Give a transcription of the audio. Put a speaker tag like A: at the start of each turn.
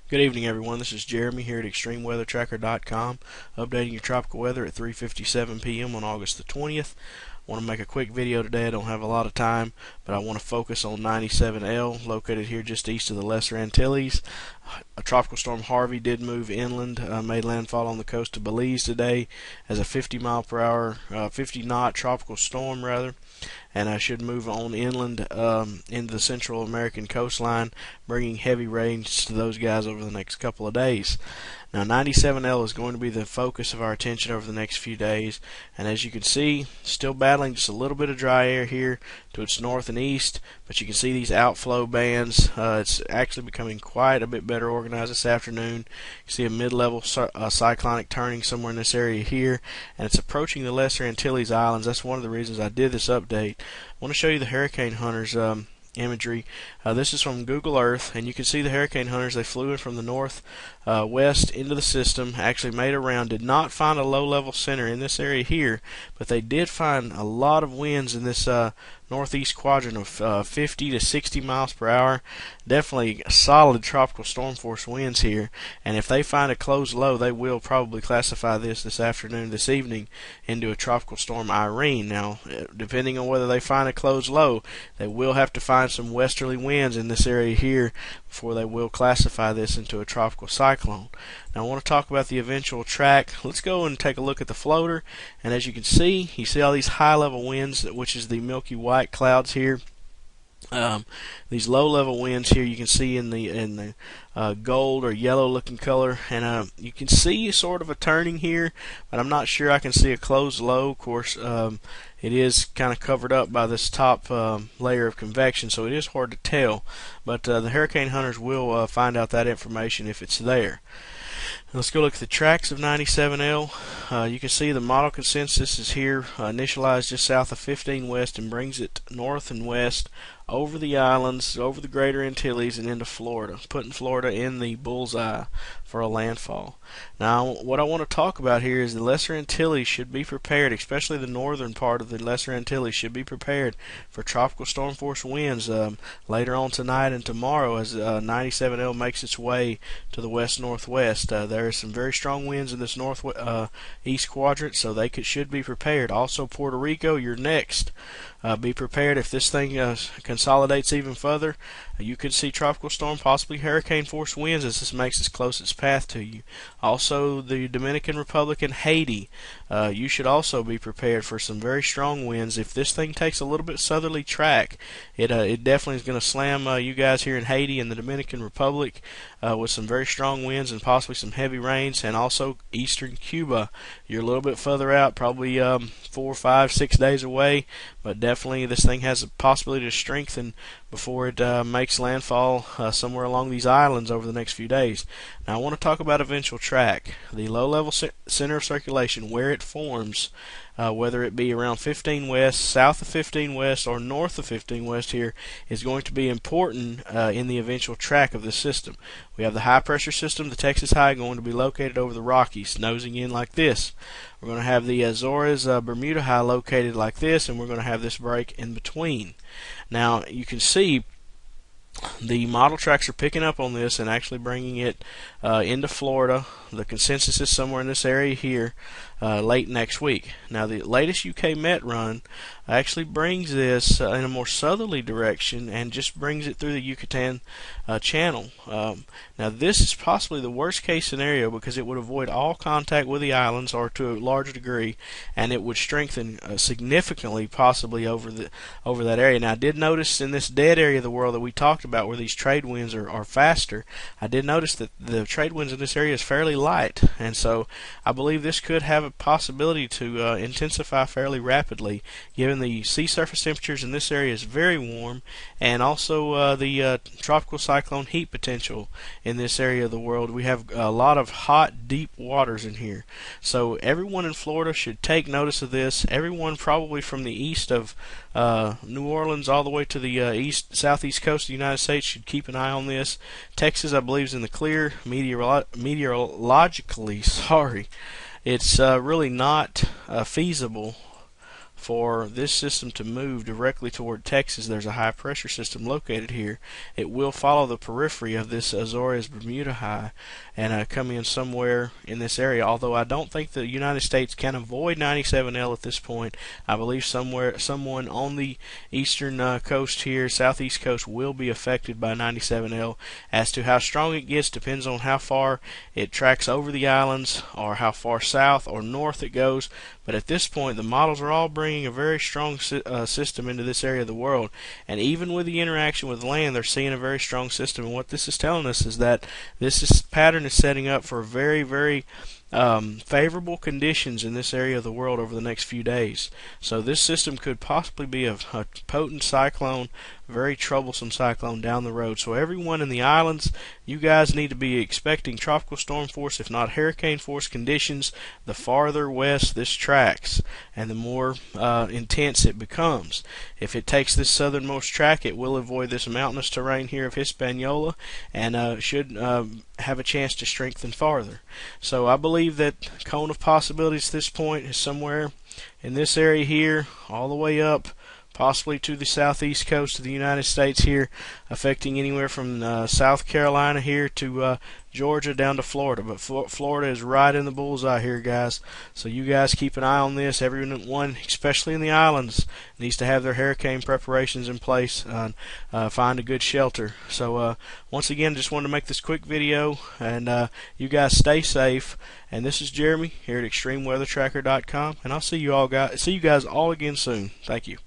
A: Good evening, everyone. This is Jeremy here at ExtremeWeatherTracker.com, updating your tropical weather at 3:57 p.m. on August the 20th. I want to make a quick video today. I don't have a lot of time, but I want to focus on 97L, located here just east of the Lesser Antilles. A tropical storm Harvey did move inland, made landfall on the coast of Belize today as a 50 mile per hour, 50 knot tropical storm rather, and I should move on inland into the Central American coastline, bringing heavy rains to those guys over the next couple of days. Now 97L is going to be the focus of our attention over the next few days, and as you can see, still battling just a little bit of dry air here to its north and east, but you can see these outflow bands. It's actually becoming quite a bit better organized this afternoon. You see a mid-level cyclonic turning somewhere in this area here, and it's approaching the Lesser Antilles Islands. That's one of the reasons I did this update. I want to show you the hurricane hunters imagery. This is from Google Earth, and you can see the hurricane hunters. They flew in from the north west into the system, actually made a round, did not find a low-level center in this area here, but they did find a lot of winds in this northeast quadrant of 50 to 60 miles per hour. Definitely solid tropical storm force winds here, and if they find a closed low, they will probably classify this afternoon, this evening, into a tropical storm Irene. Now, depending on whether they find a closed low, they will have to find some westerly winds in this area here before they will classify this into a tropical cyclone. Now, I want to talk about the eventual track. Let's go and take a look at the floater, and as you can see, you see all these high-level winds, which is the milky white clouds here. These low-level winds here you can see in the gold or yellow-looking color, and you can see sort of a turning here, but I'm not sure I can see a closed low. Of course, it is kind of covered up by this top layer of convection, so it is hard to tell. But the hurricane hunters will find out that information if it's there. Let's go look at the tracks of 97L. You can see the model consensus is here, initialized just south of 15 west and brings it north and west over the islands, over the greater Antilles, and into Florida, putting Florida in the bullseye for a landfall. Now, what I want to talk about here is the Lesser Antilles should be prepared, especially the northern part of the Lesser Antilles should be prepared for tropical storm force winds later on tonight and tomorrow as 97L makes its way to the west-northwest. There are some very strong winds in this northeast quadrant, so they should be prepared. Also, Puerto Rico, you're next. Be prepared if this thing consolidates even further. You could see tropical storm, possibly hurricane force winds as this makes its closest path to you. Also, the Dominican Republic and Haiti, you should also be prepared for some very strong winds. If this thing takes a little bit southerly track, it definitely is going to slam you guys here in Haiti and the Dominican Republic with some very strong winds and possibly some heavy rains. And also eastern Cuba, you're a little bit further out, probably 4, 5, 6 days away, but definitely this thing has a possibility to strengthen before it makes landfall somewhere along these islands over the next few days. Now, I want to talk about eventual track. The low-level center of circulation, where it forms, whether it be around 15 west, south of 15 west, or north of 15 west here, is going to be important in the eventual track of this system. We have the high-pressure system, the Texas High, going to be located over the Rockies, nosing in like this. We're going to have the Azores Bermuda High located like this, and we're going to have this break in between. Now, you can see the model tracks are picking up on this and actually bringing it into Florida. The consensus is somewhere in this area here late next week. Now, the latest UK Met run actually brings this in a more southerly direction and just brings it through the Yucatan Channel. Now, this is possibly the worst case scenario because it would avoid all contact with the islands, or to a larger degree, and it would strengthen significantly, possibly over that area. Now, I did notice in this dead area of the world that we talked about, where these trade winds are faster, I did notice that the trade winds in this area is fairly light, and so I believe this could have a possibility to intensify fairly rapidly, given the sea surface temperatures in this area is very warm, and also the tropical cyclone heat potential in this area of the world. We have a lot of hot, deep waters in here, so everyone in Florida should take notice of this. Everyone probably from the east of New Orleans all the way to the southeast coast of the United States should keep an eye on this. Texas, I believe, is in the clear meteorologically. It's really not feasible for this system to move directly toward Texas, there's a high pressure system located here. It will follow the periphery of this Azores Bermuda high and come in somewhere in this area, although I don't think the United States can avoid 97L at this point. I believe someone on the eastern coast here, southeast coast, will be affected by 97L. As to how strong it gets depends on how far it tracks over the islands or how far south or north it goes, but at this point the models are all bringing a very strong system into this area of the world, and even with the interaction with land, they're seeing a very strong system. And what this is telling us is that this pattern is setting up for very favorable conditions in this area of the world over the next few days. So this system could possibly be a potent cyclone, very troublesome cyclone down the road. So everyone in the islands, you guys need to be expecting tropical storm force, if not hurricane force conditions, the farther west this tracks and the more intense it becomes. If it takes this southernmost track, it will avoid this mountainous terrain here of Hispaniola and should have a chance to strengthen farther. So I believe that cone of possibilities at this point is somewhere in this area here, all the way up possibly to the southeast coast of the United States here, affecting anywhere from South Carolina here to Georgia down to Florida. But Florida is right in the bullseye here, guys. So you guys keep an eye on this. Everyone, especially in the islands, needs to have their hurricane preparations in place and find a good shelter. So once again, just wanted to make this quick video, and you guys stay safe. And this is Jeremy here at ExtremeWeatherTracker.com, and I'll see you guys all again soon. Thank you.